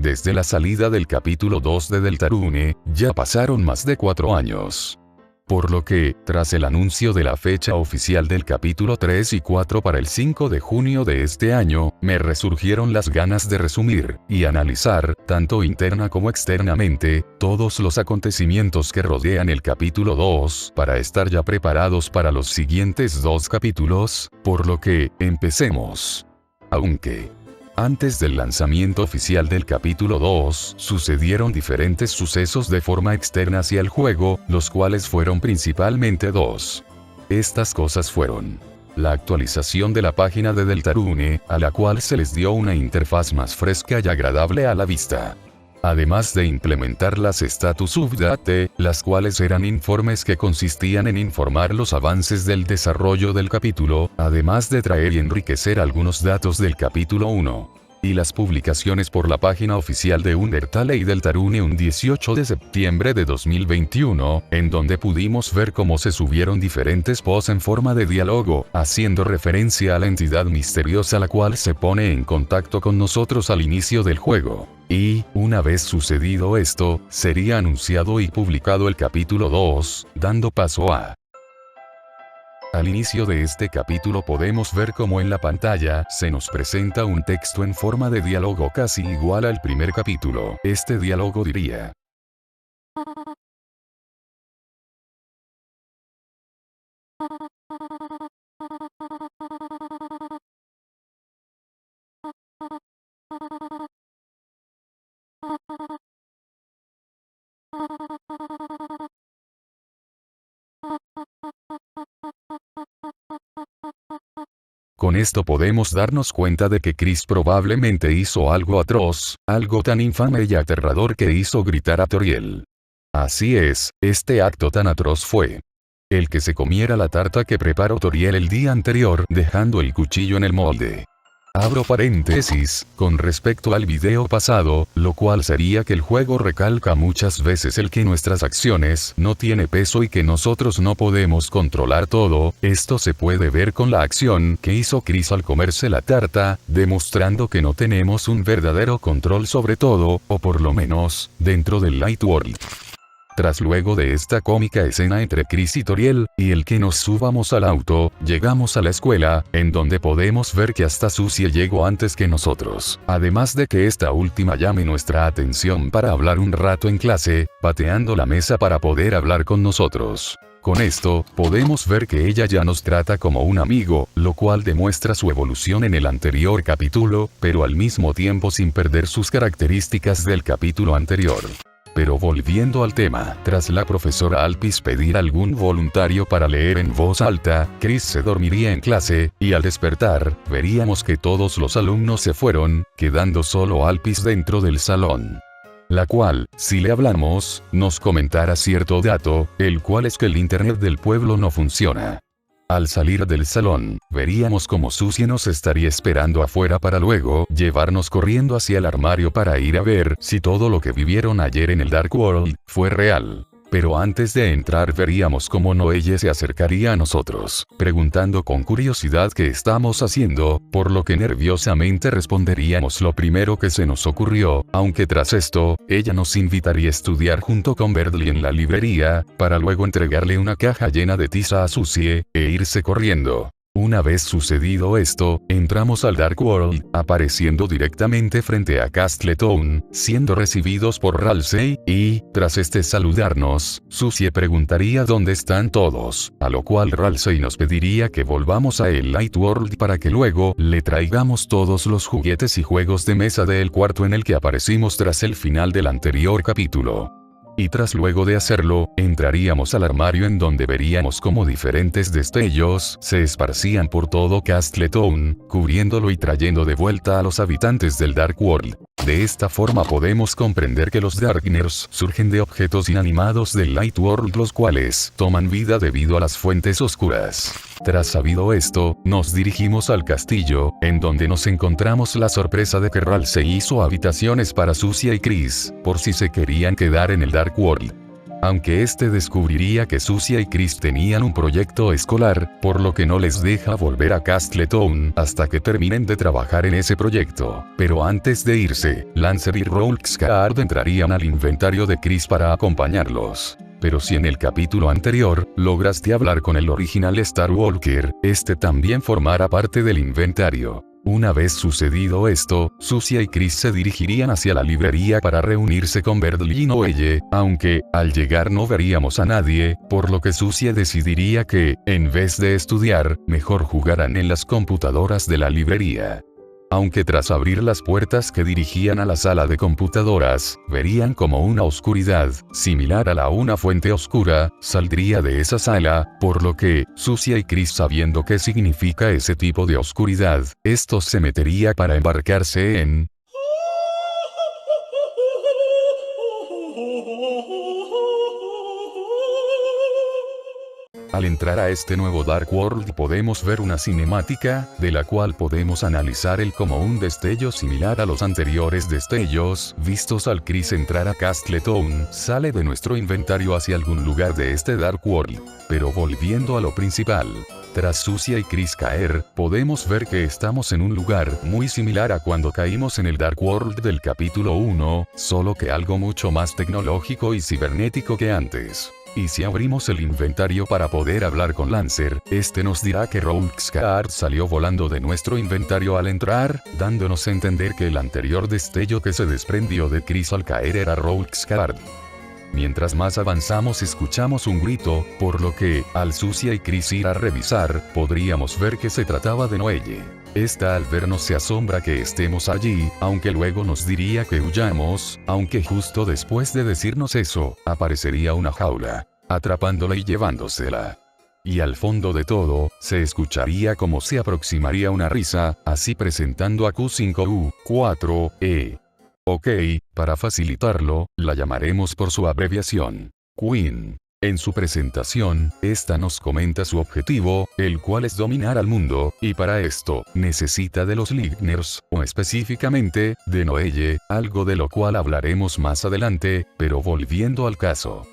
desde la salida del capítulo 2 de Deltarune, ya pasaron más de 4 años. Por lo que, tras el anuncio de la fecha oficial del capítulo 3 y 4 para el 5 de junio de este año, me resurgieron las ganas de resumir y analizar, tanto interna como externamente, todos los acontecimientos que rodean el capítulo 2, para estar ya preparados para los siguientes 2 capítulos, por lo que, empecemos. Aunque antes del lanzamiento oficial del capítulo 2, sucedieron diferentes sucesos de forma externa hacia el juego, los cuales fueron principalmente 2. Estas cosas fueron: la actualización de la página de Deltarune, a la cual se les dio una interfaz más fresca y agradable a la vista. Además de implementar las status update, las cuales eran informes que consistían en informar los avances del desarrollo del capítulo, además de traer y enriquecer algunos datos del capítulo 1. Y las publicaciones por la página oficial de Undertale y Deltarune un 18 de septiembre de 2021, en donde pudimos ver cómo se subieron diferentes posts en forma de diálogo, haciendo referencia a la entidad misteriosa la cual se pone en contacto con nosotros al inicio del juego. Y, una vez sucedido esto, sería anunciado y publicado el capítulo 2, dando paso a... Al inicio de este capítulo podemos ver cómo en la pantalla se nos presenta un texto en forma de diálogo casi igual al primer capítulo. Este diálogo diría: Con esto podemos darnos cuenta de que Chris probablemente hizo algo atroz, algo tan infame y aterrador que hizo gritar a Toriel. Así es, este acto tan atroz fue el que se comiera la tarta que preparó Toriel el día anterior, dejando el cuchillo en el molde. Abro paréntesis, con respecto al video pasado, lo cual sería que el juego recalca muchas veces el que nuestras acciones no tiene peso y que nosotros no podemos controlar todo. Esto se puede ver con la acción que hizo Chris al comerse la tarta, demostrando que no tenemos un verdadero control sobre todo, o por lo menos, dentro del Light World. Tras luego de esta cómica escena entre Chris y Toriel, y el que nos subamos al auto, llegamos a la escuela, en donde podemos ver que hasta Susie llegó antes que nosotros. Además de que esta última llame nuestra atención para hablar un rato en clase, pateando la mesa para poder hablar con nosotros. Con esto, podemos ver que ella ya nos trata como un amigo, lo cual demuestra su evolución en el anterior capítulo, pero al mismo tiempo sin perder sus características del capítulo anterior. Pero volviendo al tema, tras la profesora Alphys pedir algún voluntario para leer en voz alta, Chris se dormiría en clase, y al despertar, veríamos que todos los alumnos se fueron, quedando solo Alphys dentro del salón. La cual, si le hablamos, nos comentará cierto dato, el cual es que el internet del pueblo no funciona. Al salir del salón, veríamos como Susie nos estaría esperando afuera para luego llevarnos corriendo hacia el armario para ir a ver si todo lo que vivieron ayer en el Dark World fue real. Pero antes de entrar veríamos cómo Noelle se acercaría a nosotros, preguntando con curiosidad qué estamos haciendo, por lo que nerviosamente responderíamos lo primero que se nos ocurrió, aunque tras esto, ella nos invitaría a estudiar junto con Berdly en la librería, para luego entregarle una caja llena de tiza a Susie, e irse corriendo. Una vez sucedido esto, entramos al Dark World, apareciendo directamente frente a Castle Town, siendo recibidos por Ralsei, y, tras este saludarnos, Susie preguntaría dónde están todos, a lo cual Ralsei nos pediría que volvamos a el Light World para que luego le traigamos todos los juguetes y juegos de mesa del cuarto en el que aparecimos tras el final del anterior capítulo. Y tras luego de hacerlo, entraríamos al armario en donde veríamos cómo diferentes destellos se esparcían por todo Castle Town, cubriéndolo y trayendo de vuelta a los habitantes del Dark World. De esta forma podemos comprender que los Darkners surgen de objetos inanimados del Light World, los cuales toman vida debido a las fuentes oscuras. Tras sabido esto, nos dirigimos al castillo, en donde nos encontramos la sorpresa de que Ralsei hizo habitaciones para Susie y Chris, por si se querían quedar en el Dark World. aunque este descubriría que Sucia y Chris tenían un proyecto escolar, por lo que no les deja volver a Castletown hasta que terminen de trabajar en ese proyecto. Pero antes de irse, Lancer y Rolfsgard entrarían al inventario de Chris para acompañarlos. Pero si en el capítulo anterior, lograste hablar con el original Star Walker, este también formará parte del inventario. Una vez sucedido esto, Sucia y Chris se dirigirían hacia la librería para reunirse con Berdly y Noelle, aunque, al llegar no veríamos a nadie, por lo que Sucia decidiría que, en vez de estudiar, mejor jugarán en las computadoras de la librería. Aunque tras abrir las puertas que dirigían a la sala de computadoras, verían como una oscuridad, similar a una fuente oscura, saldría de esa sala, por lo que, Sucia y Chris sabiendo qué significa ese tipo de oscuridad, estos se metería para embarcarse en... Al entrar a este nuevo Dark World podemos ver una cinemática, de la cual podemos analizar el como un destello similar a los anteriores destellos, vistos al Chris entrar a Castletown, sale de nuestro inventario hacia algún lugar de este Dark World. Pero volviendo a lo principal. Tras Sucia y Chris caer, podemos ver que estamos en un lugar muy similar a cuando caímos en el Dark World del capítulo 1, solo que algo mucho más tecnológico y cibernético que antes. Y si abrimos el inventario para poder hablar con Lancer, este nos dirá que Rolfsgard salió volando de nuestro inventario al entrar, dándonos a entender que el anterior destello que se desprendió de Chris al caer era Rolfsgard. Mientras más avanzamos escuchamos un grito, por lo que, al Sucia y Chris ir a revisar, podríamos ver que se trataba de Noelle. Esta al vernos se asombra que estemos allí, aunque luego nos diría que huyamos, aunque justo después de decirnos eso, aparecería una jaula, atrapándola y llevándosela. Y al fondo de todo, se escucharía como se aproximaría una risa, así presentando a Q5U4E. Ok, para facilitarlo, la llamaremos por su abreviación, Queen. En su presentación, esta nos comenta su objetivo, el cual es dominar al mundo, y para esto, necesita de los Ligners, o específicamente, de Noelle, algo de lo cual hablaremos más adelante, pero volviendo al caso.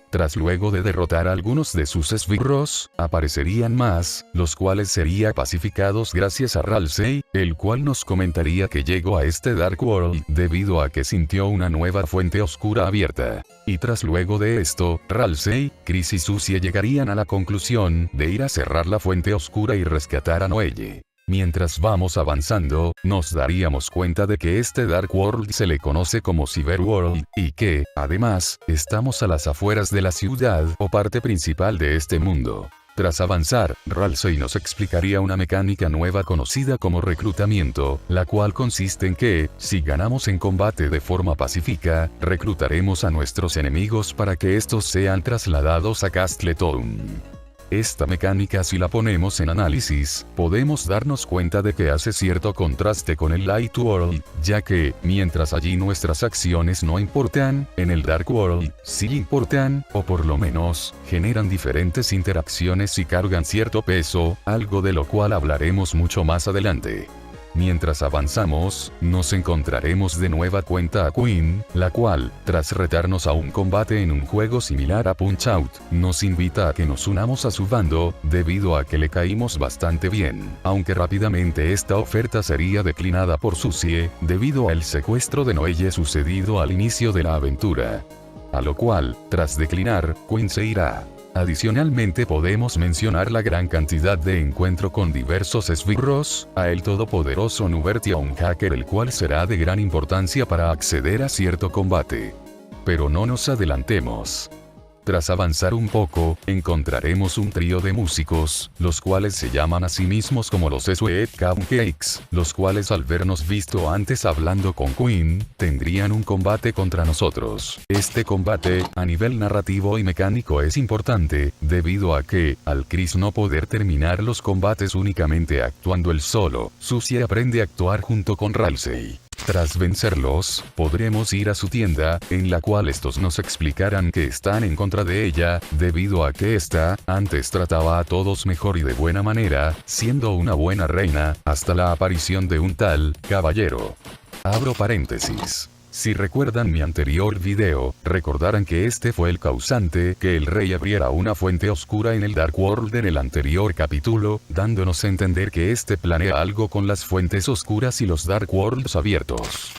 Tras luego de derrotar a algunos de sus esbirros, aparecerían más, los cuales serían pacificados gracias a Ralsei, el cual nos comentaría que llegó a este Dark World debido a que sintió una nueva fuente oscura abierta. Y tras luego de esto, Ralsei, Chris y Sucia llegarían a la conclusión de ir a cerrar la fuente oscura y rescatar a Noelle. Mientras vamos avanzando, nos daríamos cuenta de que este Dark World se le conoce como Cyberworld, y que, además, estamos a las afueras de la ciudad o parte principal de este mundo. Tras avanzar, Ralsei nos explicaría una mecánica nueva conocida como reclutamiento, la cual consiste en que, si ganamos en combate de forma pacífica, reclutaremos a nuestros enemigos para que estos sean trasladados a Castletown. Esta mecánica si la ponemos en análisis, podemos darnos cuenta de que hace cierto contraste con el Light World, ya que, mientras allí nuestras acciones no importan, en el Dark World, sí importan, o por lo menos, generan diferentes interacciones y cargan cierto peso, algo de lo cual hablaremos mucho más adelante. Mientras avanzamos, nos encontraremos de nueva cuenta a Queen, la cual, tras retarnos a un combate en un juego similar a Punch-Out, nos invita a que nos unamos a su bando, debido a que le caímos bastante bien, aunque rápidamente esta oferta sería declinada por Sucie, debido al secuestro de Noelle sucedido al inicio de la aventura. A lo cual, tras declinar, Queen se irá. Adicionalmente podemos mencionar la gran cantidad de encuentro con diversos esbirros, a el todopoderoso Nubert y a un hacker el cual será de gran importancia para acceder a cierto combate. Pero no nos adelantemos. Tras avanzar un poco, encontraremos un trío de músicos, los cuales se llaman a sí mismos como los Sweet Cupcakes, los cuales al vernos visto antes hablando con Queen, tendrían un combate contra nosotros. Este combate, a nivel narrativo y mecánico es importante, debido a que, al Chris no poder terminar los combates únicamente actuando él solo, Sucie aprende a actuar junto con Ralsei. Tras vencerlos, podremos ir a su tienda, en la cual estos nos explicarán que están en contra de ella, debido a que ésta, antes trataba a todos mejor y de buena manera, siendo una buena reina, hasta la aparición de un tal, caballero. Abro paréntesis. Si recuerdan mi anterior video, recordarán que este fue el causante que el rey abriera una fuente oscura en el Dark World en el anterior capítulo, dándonos a entender que este planea algo con las fuentes oscuras y los Dark Worlds abiertos.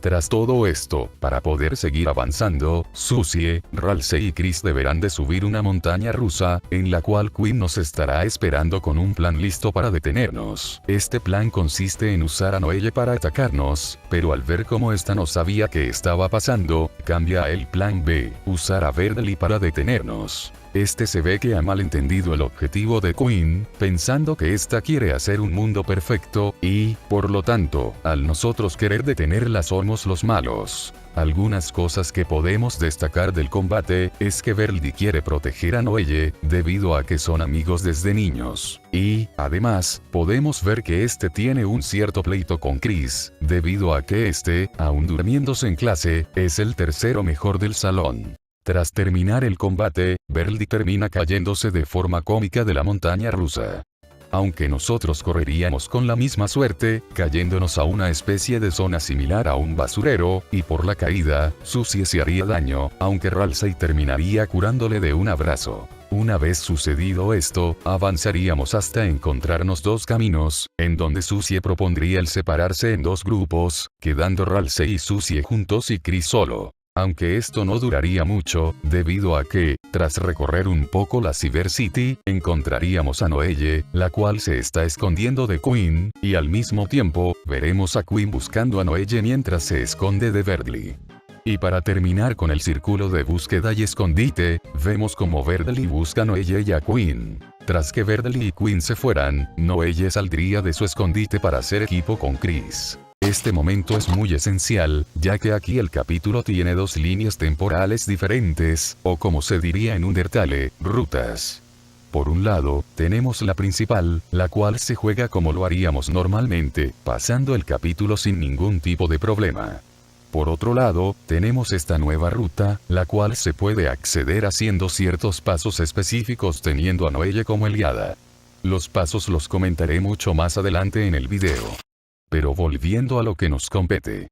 Tras todo esto, para poder seguir avanzando, Susie, Ralsei y Chris deberán de subir una montaña rusa, en la cual Queen nos estará esperando con un plan listo para detenernos. Este plan consiste en usar a Noelle para atacarnos, pero al ver cómo esta no sabía qué estaba pasando, cambia el plan B, usar a Verdaly para detenernos. Este se ve que ha malentendido el objetivo de Queen, pensando que ésta quiere hacer un mundo perfecto, y, por lo tanto, al nosotros querer detenerla somos los malos. Algunas cosas que podemos destacar del combate, es que Verdaly quiere proteger a Noelle, debido a que son amigos desde niños. Y, además, podemos ver que este tiene un cierto pleito con Chris, debido a que este, aún durmiéndose en clase, es el tercero mejor del salón. Tras terminar el combate, Verdaly termina cayéndose de forma cómica de la montaña rusa. Aunque nosotros correríamos con la misma suerte, cayéndonos a una especie de zona similar a un basurero, y por la caída, Susie se haría daño, aunque Ralsei terminaría curándole de un abrazo. Una vez sucedido esto, avanzaríamos hasta encontrarnos dos caminos, en donde Susie propondría el separarse en dos grupos, quedando Ralsei y Susie juntos y Chris solo. Aunque esto no duraría mucho, debido a que, tras recorrer un poco la Cyber City, encontraríamos a Noelle, la cual se está escondiendo de Queen, y al mismo tiempo, veremos a Queen buscando a Noelle mientras se esconde de Verdaly. Y para terminar con el círculo de búsqueda y escondite, vemos como Verdaly busca a Noelle y a Queen. Tras que Verdaly y Queen se fueran, Noelle saldría de su escondite para hacer equipo con Chris. Este momento es muy esencial, ya que aquí el capítulo tiene dos líneas temporales diferentes, o como se diría en Undertale, rutas. Por un lado, tenemos la principal, la cual se juega como lo haríamos normalmente, pasando el capítulo sin ningún tipo de problema. Por otro lado, tenemos esta nueva ruta, la cual se puede acceder haciendo ciertos pasos específicos teniendo a Noelle como aliada. Los pasos los comentaré mucho más adelante en el video. Pero volviendo a lo que nos compete.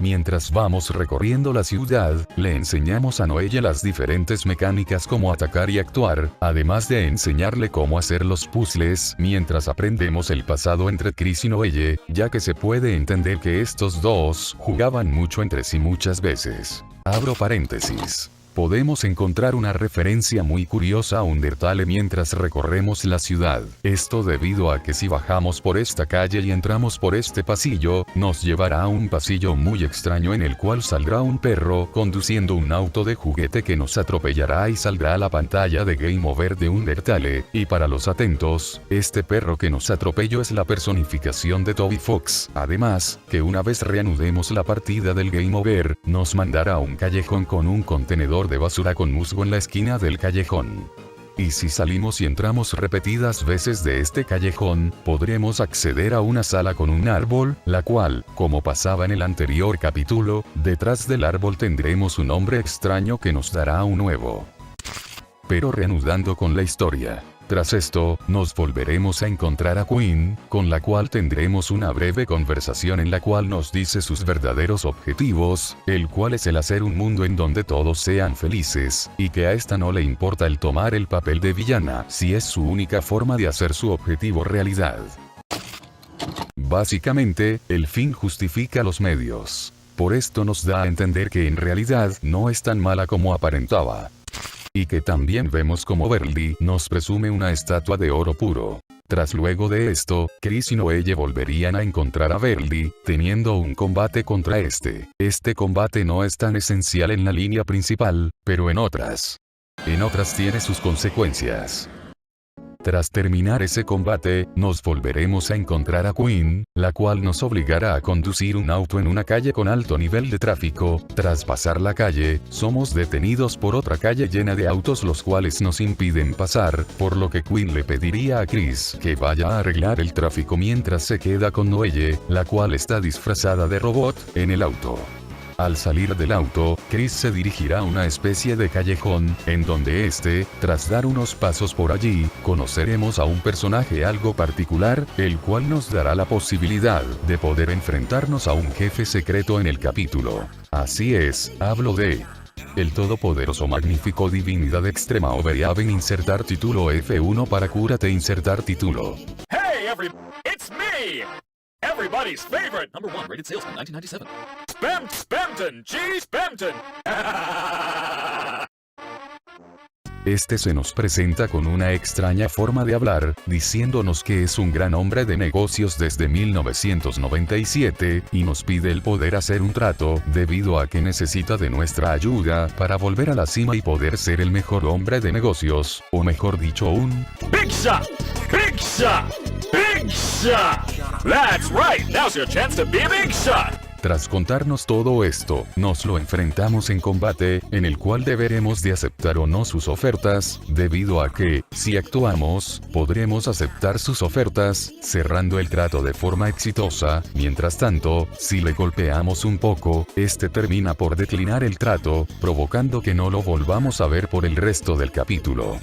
Mientras vamos recorriendo la ciudad, le enseñamos a Noelle las diferentes mecánicas como atacar y actuar, además de enseñarle cómo hacer los puzzles, mientras aprendemos el pasado entre Chris y Noelle, ya que se puede entender que estos dos jugaban mucho entre sí muchas veces. Abro paréntesis. Podemos encontrar una referencia muy curiosa a Undertale mientras recorremos la ciudad. Esto debido a que si bajamos por esta calle y entramos por este pasillo, nos llevará a un pasillo muy extraño en el cual saldrá un perro conduciendo un auto de juguete que nos atropellará y saldrá a la pantalla de Game Over de Undertale, y para los atentos, este perro que nos atropelló es la personificación de Toby Fox. Además, que una vez reanudemos la partida del Game Over, nos mandará a un callejón con un contenedor de basura con musgo en la esquina del callejón. Y si salimos y entramos repetidas veces de este callejón, podremos acceder a una sala con un árbol, la cual, como pasaba en el anterior capítulo, detrás del árbol tendremos un hombre extraño que nos dará un nuevo. Pero reanudando con la historia. Tras esto, nos volveremos a encontrar a Queen, con la cual tendremos una breve conversación en la cual nos dice sus verdaderos objetivos, el cual es el hacer un mundo en donde todos sean felices, y que a esta no le importa el tomar el papel de villana, si es su única forma de hacer su objetivo realidad. Básicamente, el fin justifica los medios. Por esto nos da a entender que en realidad no es tan mala como aparentaba. Y que también vemos como Verdaly nos presume una estatua de oro puro. Tras luego de esto, Chris y Noelle volverían a encontrar a Verdaly, teniendo un combate contra este. Este combate no es tan esencial en la línea principal, pero en otras tiene sus consecuencias. Tras terminar ese combate, nos volveremos a encontrar a Quinn, la cual nos obligará a conducir un auto en una calle con alto nivel de tráfico. Tras pasar la calle, somos detenidos por otra calle llena de autos los cuales nos impiden pasar, por lo que Quinn le pediría a Chris que vaya a arreglar el tráfico mientras se queda con Noelle, la cual está disfrazada de robot, en el auto. Al salir del auto, Chris se dirigirá a una especie de callejón, en donde tras dar unos pasos por allí, conoceremos a un personaje algo particular, el cual nos dará la posibilidad de poder enfrentarnos a un jefe secreto en el capítulo. Así es, hablo de el todopoderoso magnífico divinidad extrema Overeaven. Insertar título F1 para cúrate. Insertar título. Hey it's me! Everybody's favorite #1 rated salesman 1997. Spamton! G. Spamton! Se nos presenta con una extraña forma de hablar, diciéndonos que es un gran hombre de negocios desde 1997, y nos pide el poder hacer un trato, debido a que necesita de nuestra ayuda, para volver a la cima y poder ser el mejor hombre de negocios, o mejor dicho un Big Shot! Big Shot! Big Shot! That's right! Now's your chance to be a Big Shot! Tras contarnos todo esto, nos lo enfrentamos en combate, en el cual deberemos de aceptar o no sus ofertas, debido a que, si actuamos, podremos aceptar sus ofertas, cerrando el trato de forma exitosa. Mientras tanto, si le golpeamos un poco, termina por declinar el trato, provocando que no lo volvamos a ver por el resto del capítulo.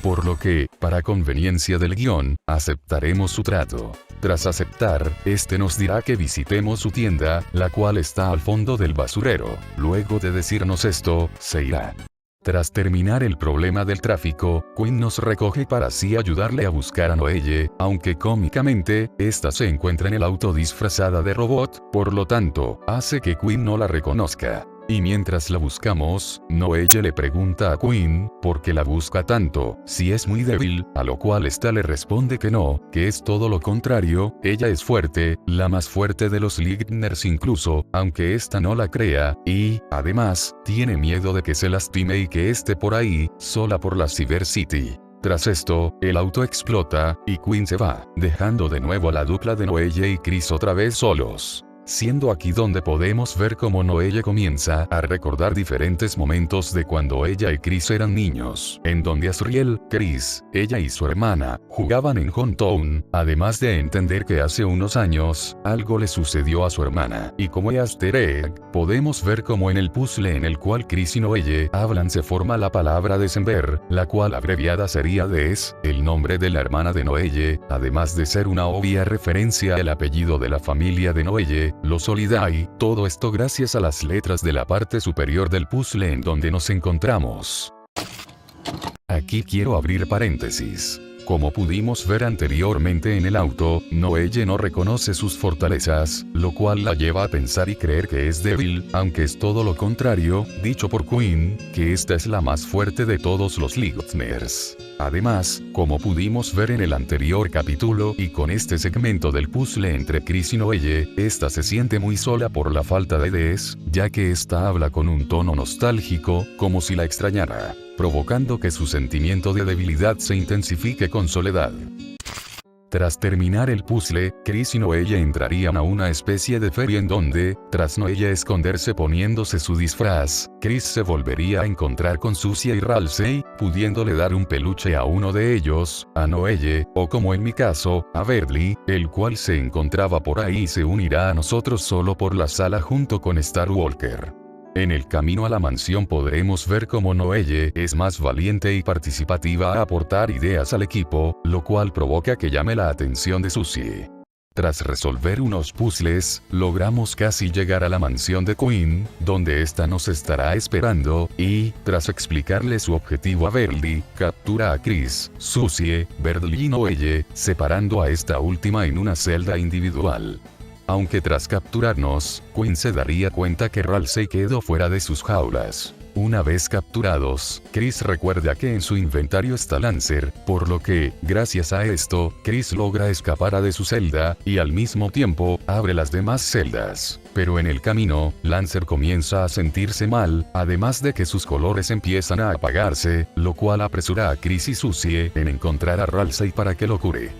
Por lo que, para conveniencia del guión, aceptaremos su trato. Tras aceptar, nos dirá que visitemos su tienda, la cual está al fondo del basurero. Luego de decirnos esto, se irá. Tras terminar el problema del tráfico, Quinn nos recoge para así ayudarle a buscar a Noelle, aunque cómicamente, esta se encuentra en el auto disfrazada de robot, por lo tanto, hace que Quinn no la reconozca. Y mientras la buscamos, Noelle le pregunta a Quinn, ¿por qué la busca tanto, si es muy débil? A lo cual esta le responde que no, que es todo lo contrario, ella es fuerte, la más fuerte de los Ligners incluso, aunque esta no la crea, y, además, tiene miedo de que se lastime y que esté por ahí, sola por la Cyber City. Tras esto, el auto explota, y Quinn se va, dejando de nuevo a la dupla de Noelle y Chris otra vez solos. Siendo aquí donde podemos ver cómo Noelle comienza a recordar diferentes momentos de cuando ella y Chris eran niños, en donde Asriel, Chris, ella y su hermana, jugaban en Hometown, además de entender que hace unos años, algo le sucedió a su hermana, y como easter egg, podemos ver cómo en el puzzle en el cual Chris y Noelle hablan se forma la palabra December, la cual abreviada sería Des, el nombre de la hermana de Noelle, además de ser una obvia referencia al apellido de la familia de Noelle, los Solidae, todo esto gracias a las letras de la parte superior del puzzle en donde nos encontramos. Aquí quiero abrir paréntesis. Como pudimos ver anteriormente en el auto, Noelle no reconoce sus fortalezas, lo cual la lleva a pensar y creer que es débil, aunque es todo lo contrario, dicho por Quinn, que esta es la más fuerte de todos los Ligners. Además, como pudimos ver en el anterior capítulo y con este segmento del puzzle entre Chris y Noelle, esta se siente muy sola por la falta de Des, ya que esta habla con un tono nostálgico, como si la extrañara, provocando que su sentimiento de debilidad se intensifique con soledad. Tras terminar el puzzle, Chris y Noelle entrarían a una especie de feria en donde, tras Noelle esconderse poniéndose su disfraz, Chris se volvería a encontrar con Susie y Ralsei, pudiéndole dar un peluche a uno de ellos, a Noelle, o como en mi caso, a Berdly, el cual se encontraba por ahí y se unirá a nosotros solo por la sala junto con Star Walker. En el camino a la mansión podremos ver cómo Noelle es más valiente y participativa a aportar ideas al equipo, lo cual provoca que llame la atención de Susie. Tras resolver unos puzzles, logramos casi llegar a la mansión de Quinn, donde ésta nos estará esperando, y, tras explicarle su objetivo a Berdly, captura a Chris, Susie, Berdly y Noelle, separando a esta última en una celda individual. Aunque tras capturarnos, Quinn se daría cuenta que Ralsei quedó fuera de sus jaulas. Una vez capturados, Chris recuerda que en su inventario está Lancer, por lo que, gracias a esto, Chris logra escapar de su celda, y al mismo tiempo, abre las demás celdas. Pero en el camino, Lancer comienza a sentirse mal, además de que sus colores empiezan a apagarse, lo cual apresura a Chris y Susie en encontrar a Ralsei para que lo cure.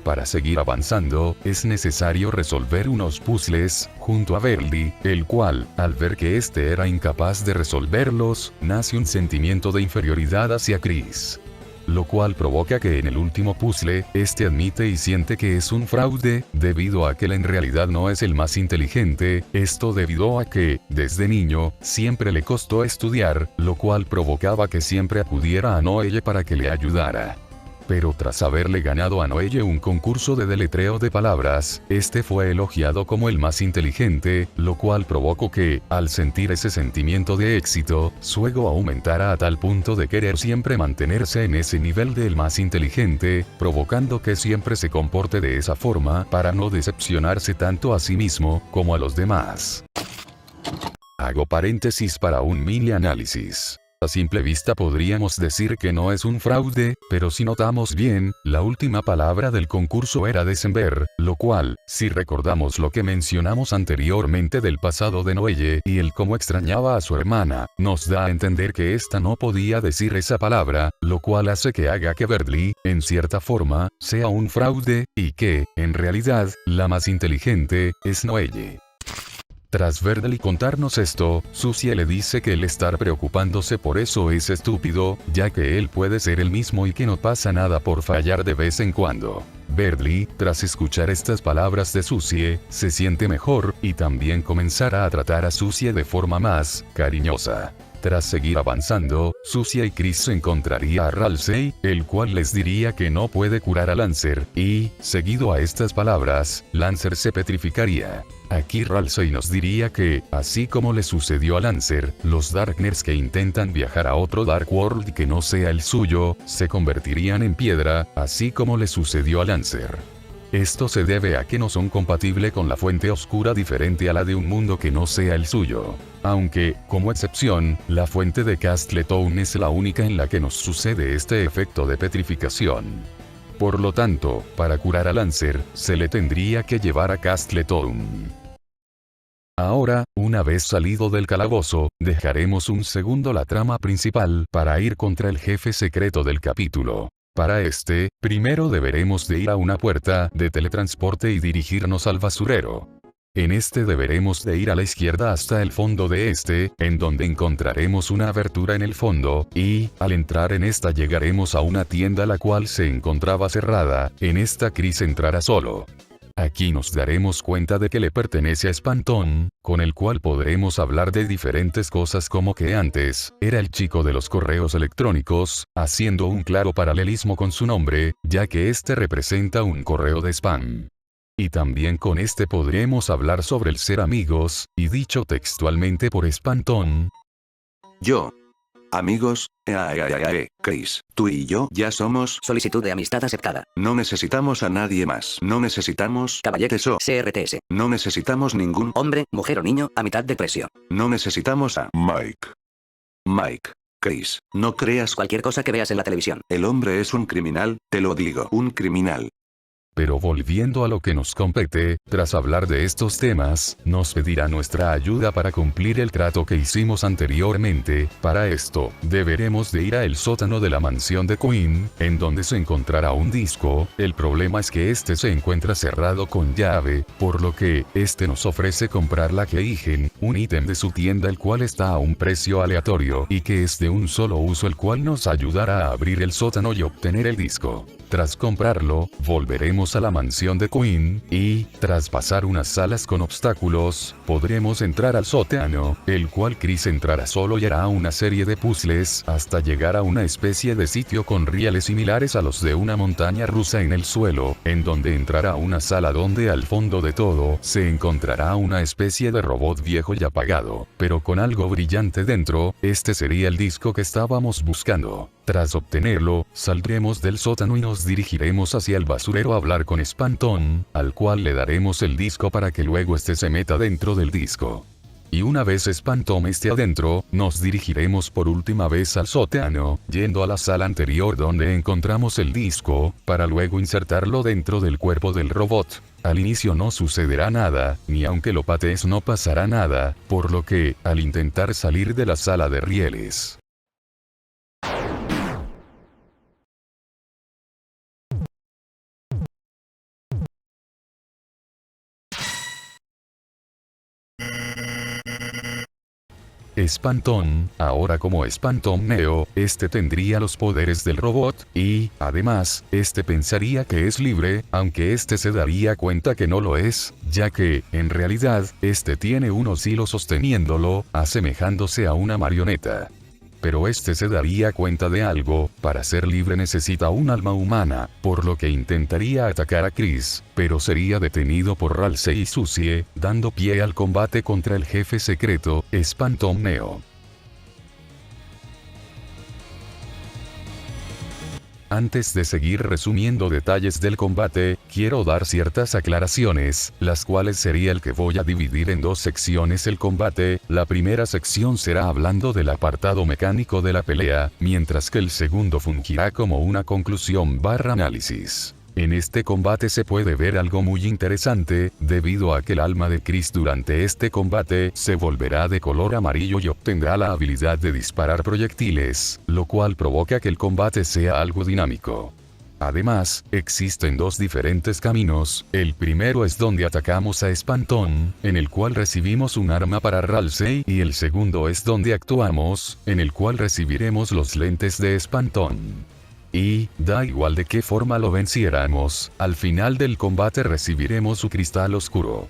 Para seguir avanzando, es necesario resolver unos puzzles, junto a Verly, el cual, al ver que este era incapaz de resolverlos, nace un sentimiento de inferioridad hacia Chris. Lo cual provoca que en el último puzzle, este admite y siente que es un fraude, debido a que él en realidad no es el más inteligente, esto debido a que, desde niño, siempre le costó estudiar, lo cual provocaba que siempre acudiera a Noelle para que le ayudara. Pero tras haberle ganado a Noelle un concurso de deletreo de palabras, este fue elogiado como el más inteligente, lo cual provocó que, al sentir ese sentimiento de éxito, su ego aumentara a tal punto de querer siempre mantenerse en ese nivel de el más inteligente, provocando que siempre se comporte de esa forma para no decepcionarse tanto a sí mismo como a los demás. Hago paréntesis para un mini análisis. A simple vista podríamos decir que no es un fraude, pero si notamos bien, la última palabra del concurso era December, lo cual, si recordamos lo que mencionamos anteriormente del pasado de Noelle y el cómo extrañaba a su hermana, nos da a entender que ésta no podía decir esa palabra, lo cual hace que haga que Verly, en cierta forma, sea un fraude, y que, en realidad, la más inteligente, es Noelle. Tras Verly contarnos esto, Susie le dice que el estar preocupándose por eso es estúpido, ya que él puede ser el mismo y que no pasa nada por fallar de vez en cuando. Verly, tras escuchar estas palabras de Susie, se siente mejor, y también comenzará a tratar a Susie de forma más cariñosa. Tras seguir avanzando, Susie y Chris encontraría a Ralsei, el cual les diría que no puede curar a Lancer, y, seguido a estas palabras, Lancer se petrificaría. Aquí Ralsei nos diría que, así como le sucedió a Lancer, los Darkners que intentan viajar a otro Dark World que no sea el suyo, se convertirían en piedra, así como le sucedió a Lancer. Esto se debe a que no son compatibles con la fuente oscura diferente a la de un mundo que no sea el suyo. Aunque, como excepción, la fuente de Castletown es la única en la que nos sucede este efecto de petrificación. Por lo tanto, para curar a Lancer, se le tendría que llevar a Castletown. Ahora, una vez salido del calabozo, dejaremos un segundo la trama principal para ir contra el jefe secreto del capítulo. Para este, primero deberemos de ir a una puerta de teletransporte y dirigirnos al basurero. En este deberemos de ir a la izquierda hasta el fondo de este, en donde encontraremos una abertura en el fondo, y, al entrar en esta llegaremos a una tienda la cual se encontraba cerrada, en esta Chris entrará solo. Aquí nos daremos cuenta de que le pertenece a Spantón, con el cual podremos hablar de diferentes cosas como que antes, era el chico de los correos electrónicos, haciendo un claro paralelismo con su nombre, ya que este representa un correo de spam. Y también con este podremos hablar sobre el ser amigos, y dicho textualmente por Spantón. Yo. Amigos, Chris, tú y yo ya somos. Solicitud de amistad aceptada. No necesitamos a nadie más. No necesitamos Caballetes o CRTS. No necesitamos ningún Hombre, mujer o niño, a mitad de precio. No necesitamos a Mike. Chris, no creas Cualquier cosa que veas en la televisión. El hombre es un criminal, te lo digo. Un criminal. Pero volviendo a lo que nos compete, tras hablar de estos temas, nos pedirá nuestra ayuda para cumplir el trato que hicimos anteriormente. Para esto, deberemos de ir a el sótano de la mansión de Queen, en donde se encontrará un disco. El problema es que este se encuentra cerrado con llave, por lo que, este nos ofrece comprar la Keigen, un ítem de su tienda el cual está a un precio aleatorio y que es de un solo uso el cual nos ayudará a abrir el sótano y obtener el disco. Tras comprarlo, volveremos a la mansión de Queen, y, tras pasar unas salas con obstáculos, podremos entrar al sótano, el cual Chris entrará solo y hará una serie de puzzles hasta llegar a una especie de sitio con rieles similares a los de una montaña rusa en el suelo, en donde entrará a una sala donde al fondo de todo se encontrará una especie de robot viejo y apagado, pero con algo brillante dentro. Este sería el disco que estábamos buscando. Tras obtenerlo, saldremos del sótano y nos dirigiremos hacia el basurero a hablar con Spantón, al cual le daremos el disco para que luego este se meta dentro del disco. Y una vez Spamton esté adentro, nos dirigiremos por última vez al sótano, yendo a la sala anterior donde encontramos el disco, para luego insertarlo dentro del cuerpo del robot. Al inicio no sucederá nada, ni aunque lo patees no pasará nada, por lo que, al intentar salir de la sala de rieles, Spamton, ahora como Spamton Neo, este tendría los poderes del robot, y, además, este pensaría que es libre, aunque este se daría cuenta que no lo es, ya que, en realidad, este tiene unos hilos sosteniéndolo, asemejándose a una marioneta. Pero este se daría cuenta de algo, para ser libre necesita un alma humana, por lo que intentaría atacar a Chris, pero sería detenido por Ralsei y Susie, dando pie al combate contra el jefe secreto, Spamton Neo. Antes de seguir resumiendo detalles del combate, quiero dar ciertas aclaraciones, las cuales sería el que voy a dividir en dos secciones el combate. La primera sección será hablando del apartado mecánico de la pelea, mientras que el segundo fungirá como una conclusión / análisis. En este combate se puede ver algo muy interesante, debido a que el alma de Chris durante este combate se volverá de color amarillo y obtendrá la habilidad de disparar proyectiles, lo cual provoca que el combate sea algo dinámico. Además, existen dos diferentes caminos. El primero es donde atacamos a Spamton, en el cual recibimos un arma para Ralsei, y el segundo es donde actuamos, en el cual recibiremos los lentes de Spamton. Y, da igual de qué forma lo venciéramos, al final del combate recibiremos su cristal oscuro.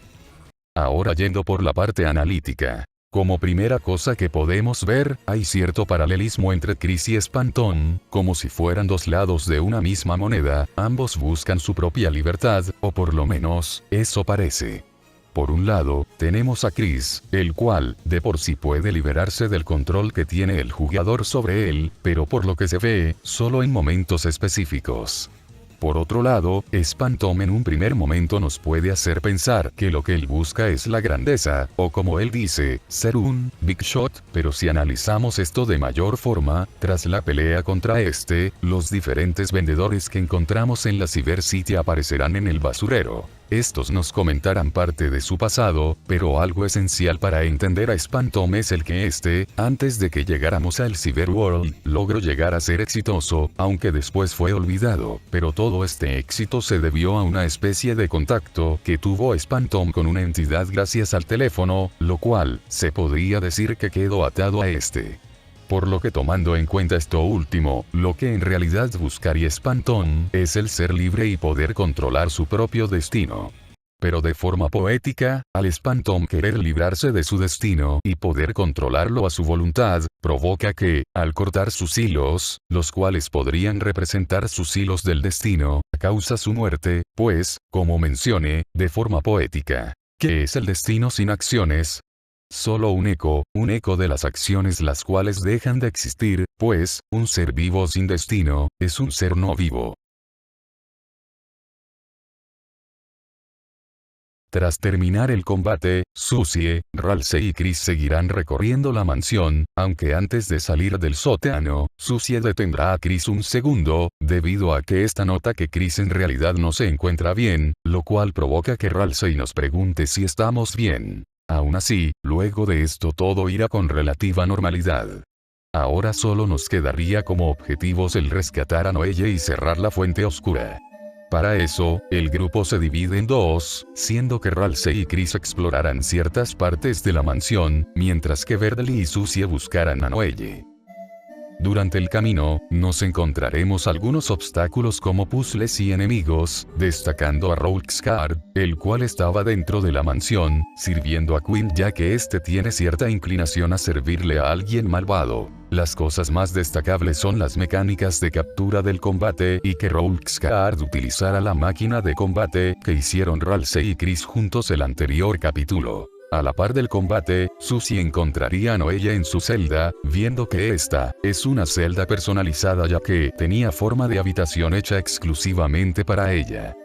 Ahora yendo por la parte analítica. Como primera cosa que podemos ver, hay cierto paralelismo entre Chris y Spamton, como si fueran dos lados de una misma moneda, ambos buscan su propia libertad, o por lo menos, eso parece. Por un lado, tenemos a Chris, el cual, de por sí puede liberarse del control que tiene el jugador sobre él, pero por lo que se ve, solo en momentos específicos. Por otro lado, Spamton en un primer momento nos puede hacer pensar que lo que él busca es la grandeza, o como él dice, ser un Big Shot, pero si analizamos esto de mayor forma, tras la pelea contra los diferentes vendedores que encontramos en la Cyber City aparecerán en el basurero. Estos nos comentarán parte de su pasado, pero algo esencial para entender a Spamton es el que antes de que llegáramos al Cyberworld, logró llegar a ser exitoso, aunque después fue olvidado, pero todo este éxito se debió a una especie de contacto que tuvo Spamton con una entidad gracias al teléfono, lo cual, se podría decir que quedó atado a Por lo que tomando en cuenta esto último, lo que en realidad buscaría Spamton es el ser libre y poder controlar su propio destino. Pero de forma poética, al Spamton querer librarse de su destino y poder controlarlo a su voluntad, provoca que, al cortar sus hilos, los cuales podrían representar sus hilos del destino, causa su muerte, pues, como mencioné, de forma poética. ¿Qué es el destino sin acciones? Solo un eco de las acciones las cuales dejan de existir, pues, un ser vivo sin destino, es un ser no vivo. Tras terminar el combate, Susie, Ralsei y Chris seguirán recorriendo la mansión, aunque antes de salir del sótano, Susie detendrá a Chris un segundo, debido a que esta nota que Chris en realidad no se encuentra bien, lo cual provoca que Ralsei nos pregunte si estamos bien. Aún así, luego de esto todo irá con relativa normalidad. Ahora solo nos quedaría como objetivos el rescatar a Noelle y cerrar la fuente oscura. Para eso, el grupo se divide en dos, siendo que Ralsei y Chris explorarán ciertas partes de la mansión, mientras que Berdly y Susie buscarán a Noelle. Durante el camino, nos encontraremos algunos obstáculos como puzzles y enemigos, destacando a Roxcart, el cual estaba dentro de la mansión, sirviendo a Quinn ya que tiene cierta inclinación a servirle a alguien malvado. Las cosas más destacables son las mecánicas de captura del combate y que Roxcart utilizara la máquina de combate que hicieron Ralsei y Chris juntos el anterior capítulo. A la par del combate, Susie encontraría a Noelle en su celda, viendo que esta es una celda personalizada ya que tenía forma de habitación hecha exclusivamente para ella.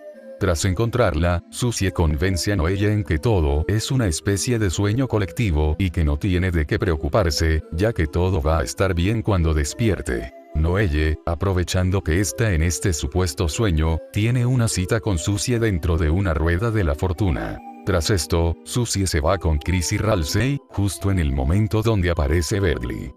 Tras encontrarla, Susie convence a Noelle en que todo es una especie de sueño colectivo y que no tiene de qué preocuparse, ya que todo va a estar bien cuando despierte. Noelle, aprovechando que está en este supuesto sueño, tiene una cita con Susie dentro de una rueda de la fortuna. Tras esto, Susie se va con Chris y Ralsei, justo en el momento donde aparece Berdly.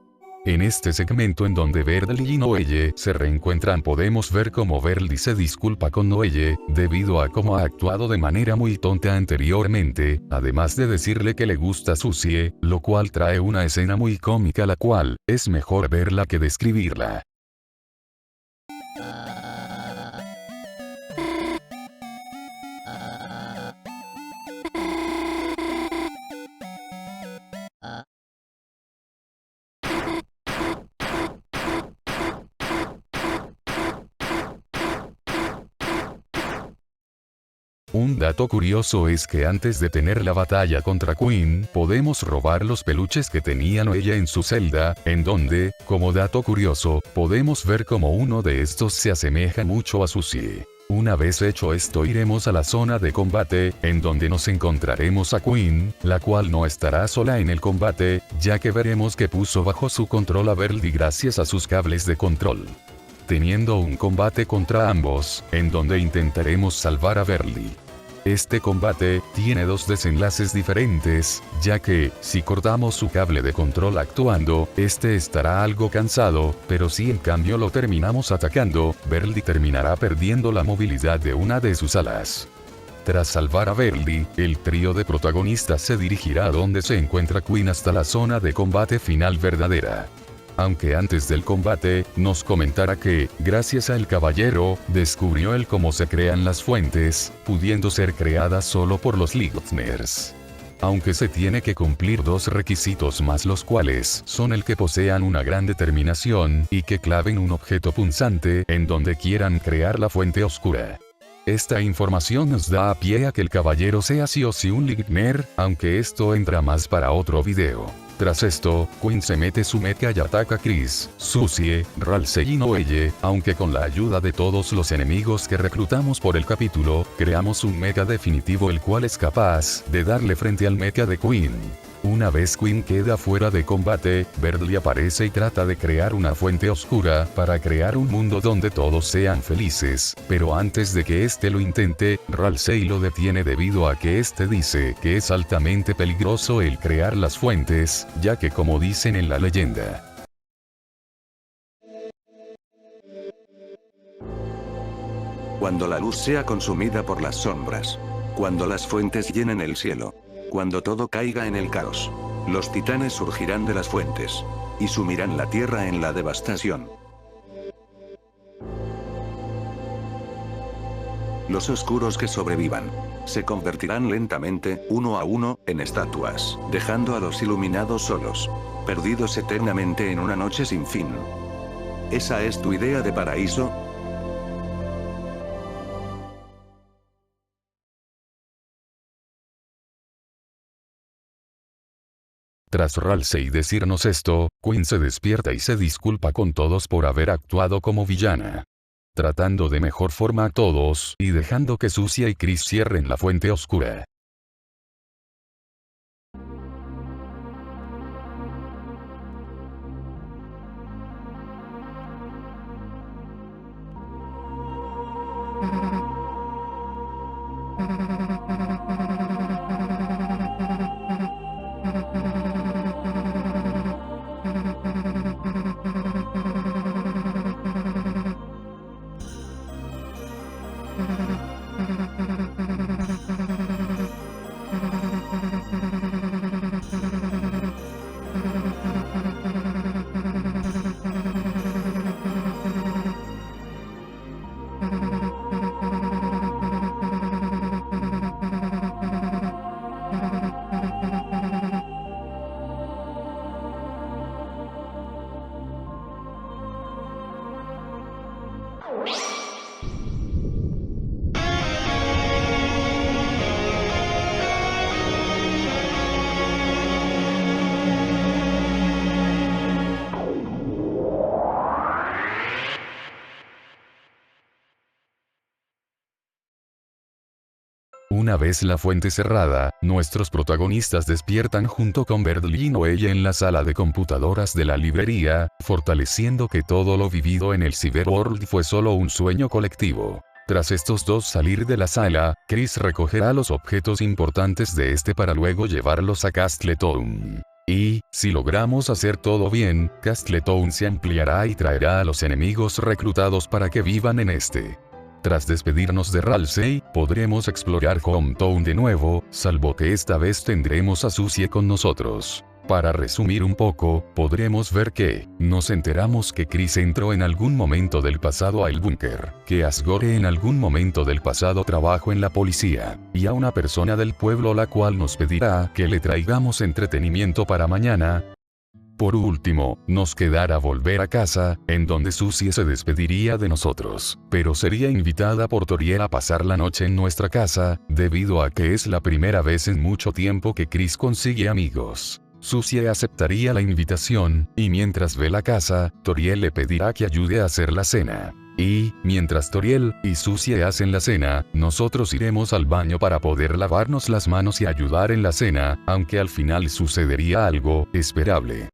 En este segmento en donde Berdly y Noelle se reencuentran podemos ver cómo Berdly se disculpa con Noelle, debido a cómo ha actuado de manera muy tonta anteriormente, además de decirle que le gusta Susie, lo cual trae una escena muy cómica la cual, es mejor verla que describirla. Un dato curioso es que antes de tener la batalla contra Queen, podemos robar los peluches que tenía Noelle en su celda, en donde, como dato curioso, podemos ver como uno de estos se asemeja mucho a Susie. Una vez hecho esto iremos a la zona de combate, en donde nos encontraremos a Queen, la cual no estará sola en el combate, ya que veremos que puso bajo su control a Berdly gracias a sus cables de control. Teniendo un combate contra ambos, en donde intentaremos salvar a Berdly. Este combate tiene dos desenlaces diferentes, ya que, si cortamos su cable de control actuando, este estará algo cansado, pero si en cambio lo terminamos atacando, Berdly terminará perdiendo la movilidad de una de sus alas. Tras salvar a Berdly, el trío de protagonistas se dirigirá a donde se encuentra Queen hasta la zona de combate final verdadera. Aunque antes del combate, nos comentará que, gracias al caballero, descubrió el cómo se crean las fuentes, pudiendo ser creadas solo por los Lichtmers. Aunque se tiene que cumplir dos requisitos más, los cuales son el que posean una gran determinación y que claven un objeto punzante en donde quieran crear la fuente oscura. Esta información nos da a pie a que el caballero sea sí o sí un Lichtmer, aunque esto entra más para otro video. Tras esto, Queen se mete su mecha y ataca a Chris, Susie, Ralsei y Noelle, aunque con la ayuda de todos los enemigos que reclutamos por el capítulo, creamos un mecha definitivo el cual es capaz de darle frente al mecha de Queen. Una vez Queen queda fuera de combate, Berdly aparece y trata de crear una fuente oscura para crear un mundo donde todos sean felices, pero antes de que este lo intente, Ralsei lo detiene debido a que este dice que es altamente peligroso el crear las fuentes, ya que como dicen en la leyenda, Cuando la luz sea consumida por las sombras. Cuando las fuentes llenen el cielo. Cuando todo caiga en el caos. Los titanes surgirán de las fuentes. Y sumirán la tierra en la devastación. Los oscuros que sobrevivan. Se convertirán lentamente, uno a uno, en estatuas, dejando a los iluminados solos. Perdidos eternamente en una noche sin fin. ¿Esa es tu idea de paraíso? Tras Ralsei decirnos esto, Queen se despierta y se disculpa con todos por haber actuado como villana. Tratando de mejor forma a todos, y dejando que Susie y Chris cierren la fuente oscura. Una vez la fuente cerrada, nuestros protagonistas despiertan junto con Berdly y Noelle en la sala de computadoras de la librería, fortaleciendo que todo lo vivido en el Cyberworld fue solo un sueño colectivo. Tras estos dos salir de la sala, Chris recogerá los objetos importantes de este para luego llevarlos a Castletown. Y, si logramos hacer todo bien, Castletown se ampliará y traerá a los enemigos reclutados para que vivan en este. Tras despedirnos de Ralsei, podremos explorar Hometown de nuevo, salvo que esta vez tendremos a Susie con nosotros. Para resumir un poco, podremos ver que, nos enteramos que Chris entró en algún momento del pasado al búnker, que Asgore en algún momento del pasado trabajó en la policía, y a una persona del pueblo la cual nos pedirá que le traigamos entretenimiento para mañana. Por último, nos quedará volver a casa, en donde Susie se despediría de nosotros, pero sería invitada por Toriel a pasar la noche en nuestra casa, debido a que es la primera vez en mucho tiempo que Chris consigue amigos. Susie aceptaría la invitación, y mientras ve la casa, Toriel le pedirá que ayude a hacer la cena. Y, mientras Toriel y Susie hacen la cena, nosotros iremos al baño para poder lavarnos las manos y ayudar en la cena, aunque al final sucedería algo esperable.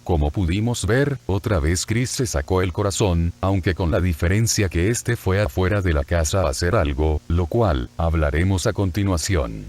Como pudimos ver, otra vez Chris se sacó el corazón, aunque con la diferencia que este fue afuera de la casa a hacer algo, lo cual hablaremos a continuación.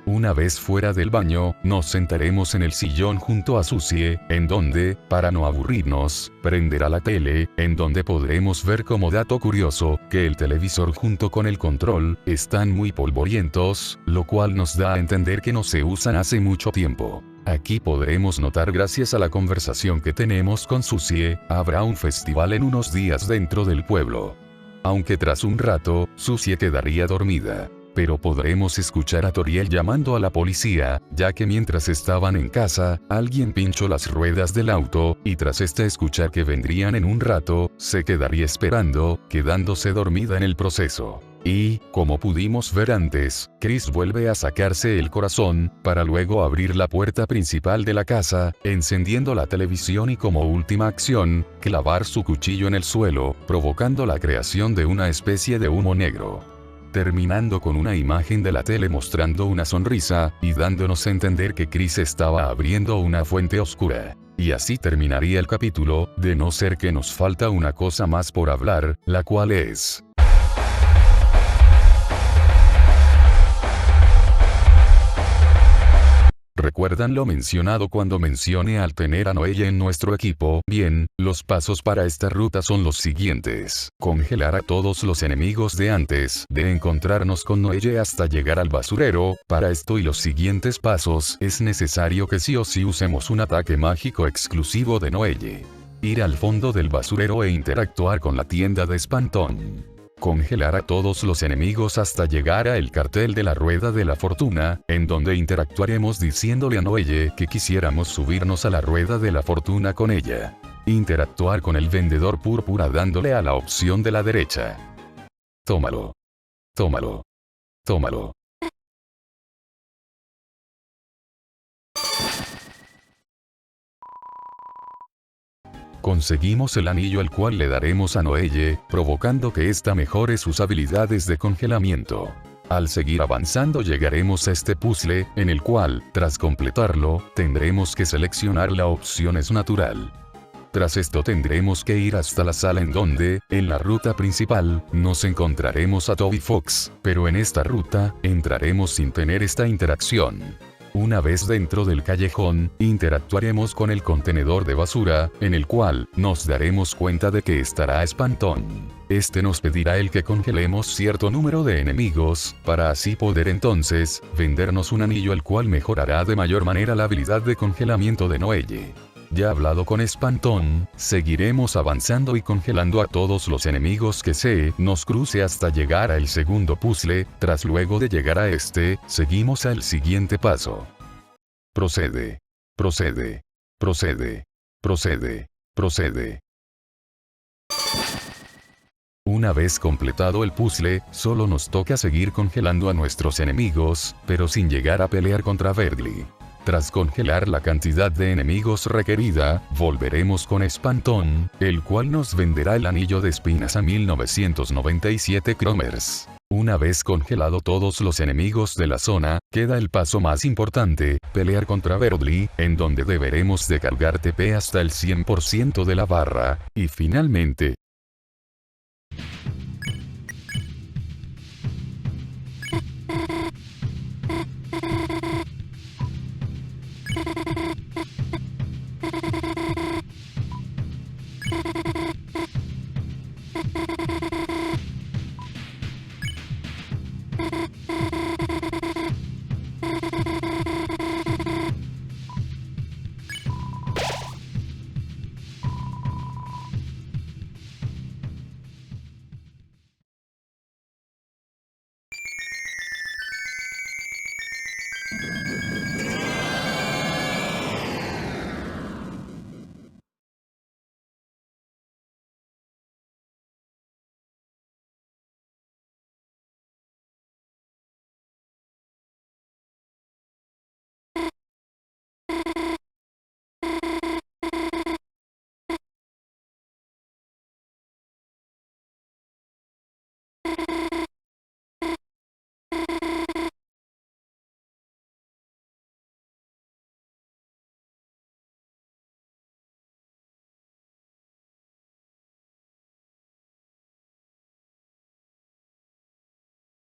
Una vez fuera del baño, nos sentaremos en el sillón junto a Susie, en donde, para no aburrirnos, prenderá la tele, en donde podremos ver como dato curioso, que el televisor junto con el control, están muy polvorientos, lo cual nos da a entender que no se usan hace mucho tiempo. Aquí podremos notar, gracias a la conversación que tenemos con Susie, habrá un festival en unos días dentro del pueblo. Aunque tras un rato, Susie quedaría dormida. Pero podremos escuchar a Toriel llamando a la policía, ya que mientras estaban en casa, alguien pinchó las ruedas del auto, y tras escuchar que vendrían en un rato, se quedaría esperando, quedándose dormida en el proceso. Y, como pudimos ver antes, Chris vuelve a sacarse el corazón, para luego abrir la puerta principal de la casa, encendiendo la televisión y como última acción, clavar su cuchillo en el suelo, provocando la creación de una especie de humo negro. Terminando con una imagen de la tele mostrando una sonrisa, y dándonos a entender que Chris estaba abriendo una fuente oscura. Y así terminaría el capítulo, de no ser que nos falta una cosa más por hablar, la cual es... ¿Recuerdan lo mencionado cuando mencioné al tener a Noelle en nuestro equipo? Bien, los pasos para esta ruta son los siguientes. Congelar a todos los enemigos de antes de encontrarnos con Noelle hasta llegar al basurero. Para esto y los siguientes pasos, es necesario que sí o sí usemos un ataque mágico exclusivo de Noelle. Ir al fondo del basurero e interactuar con la tienda de Spantón. Congelar a todos los enemigos hasta llegar a el cartel de la Rueda de la Fortuna, en donde interactuaremos diciéndole a Noelle que quisiéramos subirnos a la Rueda de la Fortuna con ella. Interactuar con el vendedor púrpura dándole a la opción de la derecha. Tómalo. Tómalo. Tómalo. Conseguimos el anillo al cual le daremos a Noelle, provocando que ésta mejore sus habilidades de congelamiento. Al seguir avanzando llegaremos a este puzzle, en el cual, tras completarlo, tendremos que seleccionar la opción es natural. Tras esto tendremos que ir hasta la sala en donde, en la ruta principal, nos encontraremos a Toby Fox, pero en esta ruta, entraremos sin tener esta interacción. Una vez dentro del callejón, interactuaremos con el contenedor de basura, en el cual, nos daremos cuenta de que estará Spantón. Este nos pedirá el que congelemos cierto número de enemigos, para así poder entonces, vendernos un anillo el cual mejorará de mayor manera la habilidad de congelamiento de Noelle. Ya hablado con Spantón, seguiremos avanzando y congelando a todos los enemigos que se nos cruce hasta llegar al segundo puzzle. Tras luego de llegar a este, seguimos al siguiente paso. Procede. Procede. Procede. Procede. Procede. Una vez completado el puzzle, solo nos toca seguir congelando a nuestros enemigos, pero sin llegar a pelear contra Verdly. Tras congelar la cantidad de enemigos requerida, volveremos con Spantón, el cual nos venderá el anillo de espinas a 1997 cromers. Una vez congelado todos los enemigos de la zona, queda el paso más importante, pelear contra Verdly, en donde deberemos de cargar TP hasta el 100% de la barra, y finalmente,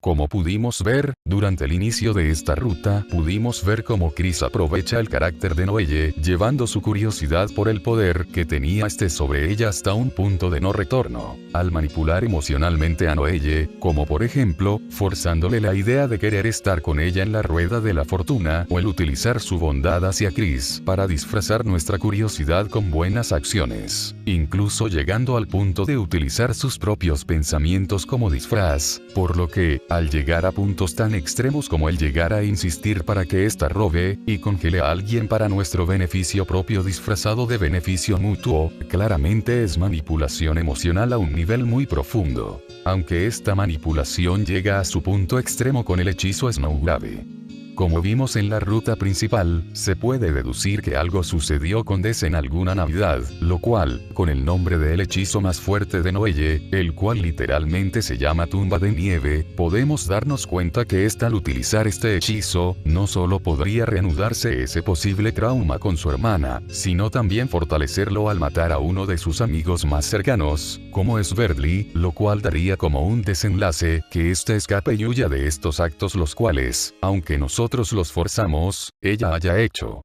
como pudimos ver, durante el inicio de esta ruta, pudimos ver cómo Chris aprovecha el carácter de Noelle, llevando su curiosidad por el poder que tenía este sobre ella hasta un punto de no retorno, al manipular emocionalmente a Noelle, como por ejemplo, forzándole la idea de querer estar con ella en la Rueda de la Fortuna, o el utilizar su bondad hacia Chris para disfrazar nuestra curiosidad con buenas acciones, incluso llegando al punto de utilizar sus propios pensamientos como disfraz, por lo que, al llegar a puntos tan extremos como el llegar a insistir para que ésta robe y congele a alguien para nuestro beneficio propio disfrazado de beneficio mutuo, claramente es manipulación emocional a un nivel muy profundo. Aunque esta manipulación llega a su punto extremo con el hechizo Snowgrave. Como vimos en la ruta principal, se puede deducir que algo sucedió con Des en alguna Navidad, lo cual, con el nombre del hechizo más fuerte de Noelle, el cual literalmente se llama Tumba de Nieve, podemos darnos cuenta que ésta al utilizar este hechizo, no solo podría reanudarse ese posible trauma con su hermana, sino también fortalecerlo al matar a uno de sus amigos más cercanos, como es Verdly, lo cual daría como un desenlace, que ésta escape y huya de estos actos los cuales, aunque nosotros los forzamos, ella haya hecho.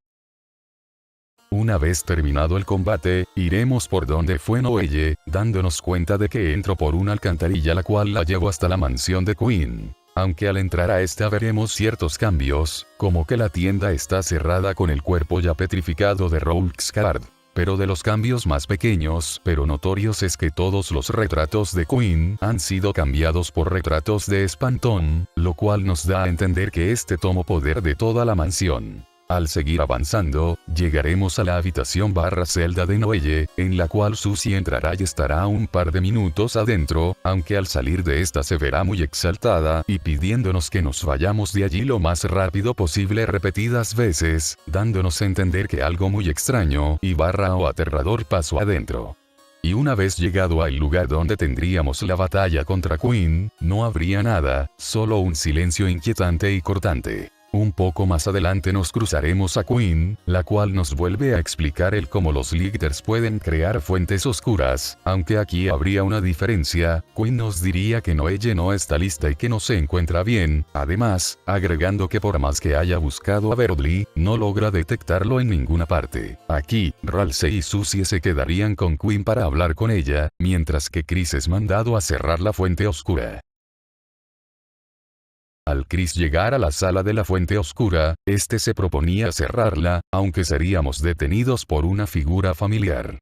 Una vez terminado el combate, iremos por donde fue Noelle, dándonos cuenta de que entró por una alcantarilla la cual la llevó hasta la mansión de Queen. Aunque al entrar a esta veremos ciertos cambios, como que la tienda está cerrada con el cuerpo ya petrificado de Roulxcard. pero de los cambios más pequeños pero notorios es que todos los retratos de Queen han sido cambiados por retratos de Espanton, lo cual nos da a entender que este tomó poder de toda la mansión. Al seguir avanzando, llegaremos a la habitación / celda de Noelle, en la cual Susie entrará y estará un par de minutos adentro, aunque al salir de esta se verá muy exaltada y pidiéndonos que nos vayamos de allí lo más rápido posible repetidas veces, dándonos a entender que algo muy extraño y / o aterrador pasó adentro. Y una vez llegado al lugar donde tendríamos la batalla contra Queen, no habría nada, solo un silencio inquietante y cortante. Un poco más adelante nos cruzaremos a Queen, la cual nos vuelve a explicar el cómo los Lighters pueden crear fuentes oscuras, aunque aquí habría una diferencia. Queen nos diría que Noelle no está lista y que no se encuentra bien, además, agregando que por más que haya buscado a Beardley, no logra detectarlo en ninguna parte. Aquí, Ralsei y Susie se quedarían con Queen para hablar con ella, mientras que Chris es mandado a cerrar la fuente oscura. Al Chris llegar a la sala de la fuente oscura, este se proponía cerrarla, aunque seríamos detenidos por una figura familiar.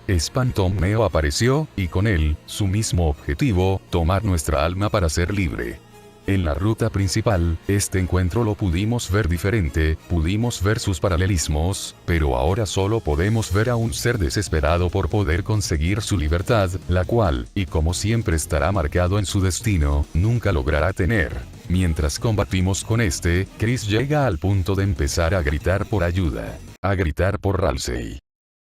Espanton Meo apareció, y con él, su mismo objetivo, tomar nuestra alma para ser libre. En la ruta principal, este encuentro lo pudimos ver diferente, pudimos ver sus paralelismos, pero ahora solo podemos ver a un ser desesperado por poder conseguir su libertad, la cual, y como siempre estará marcado en su destino, nunca logrará tener. Mientras combatimos con este, Chris llega al punto de empezar a gritar por ayuda. A gritar por Ralsei.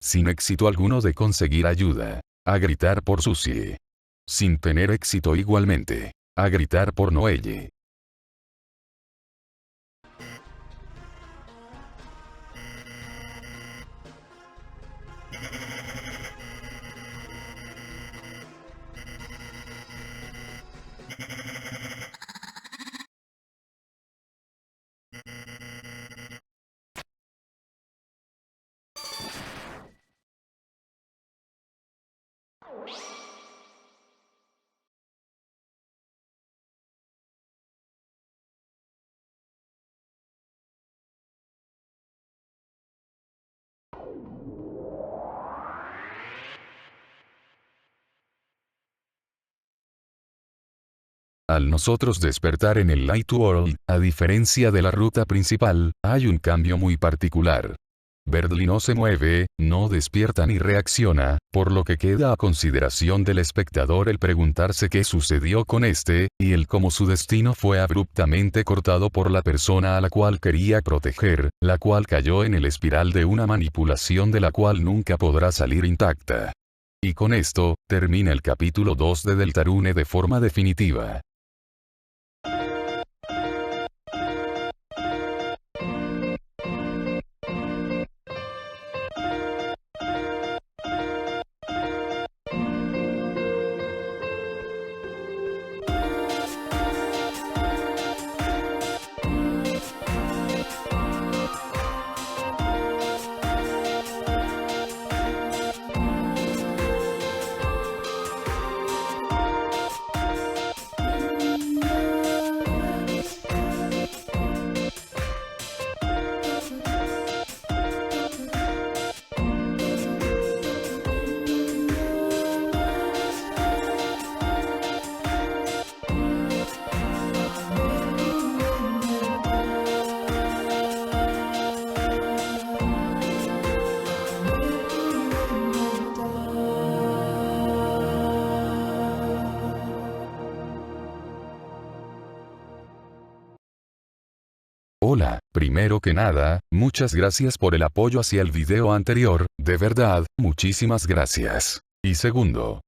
Sin éxito alguno de conseguir ayuda. A gritar por Susie. Sin tener éxito igualmente. A gritar por Noelle. Al nosotros despertar en el Light World, a diferencia de la ruta principal, hay un cambio muy particular. Beardley no se mueve, no despierta ni reacciona, por lo que queda a consideración del espectador el preguntarse qué sucedió con este, y el cómo su destino fue abruptamente cortado por la persona a la cual quería proteger, la cual cayó en el espiral de una manipulación de la cual nunca podrá salir intacta. Y con esto, termina el capítulo 2 de Deltarune de forma definitiva. Hola, primero que nada, muchas gracias por el apoyo hacia el video anterior, de verdad, muchísimas gracias. Y segundo,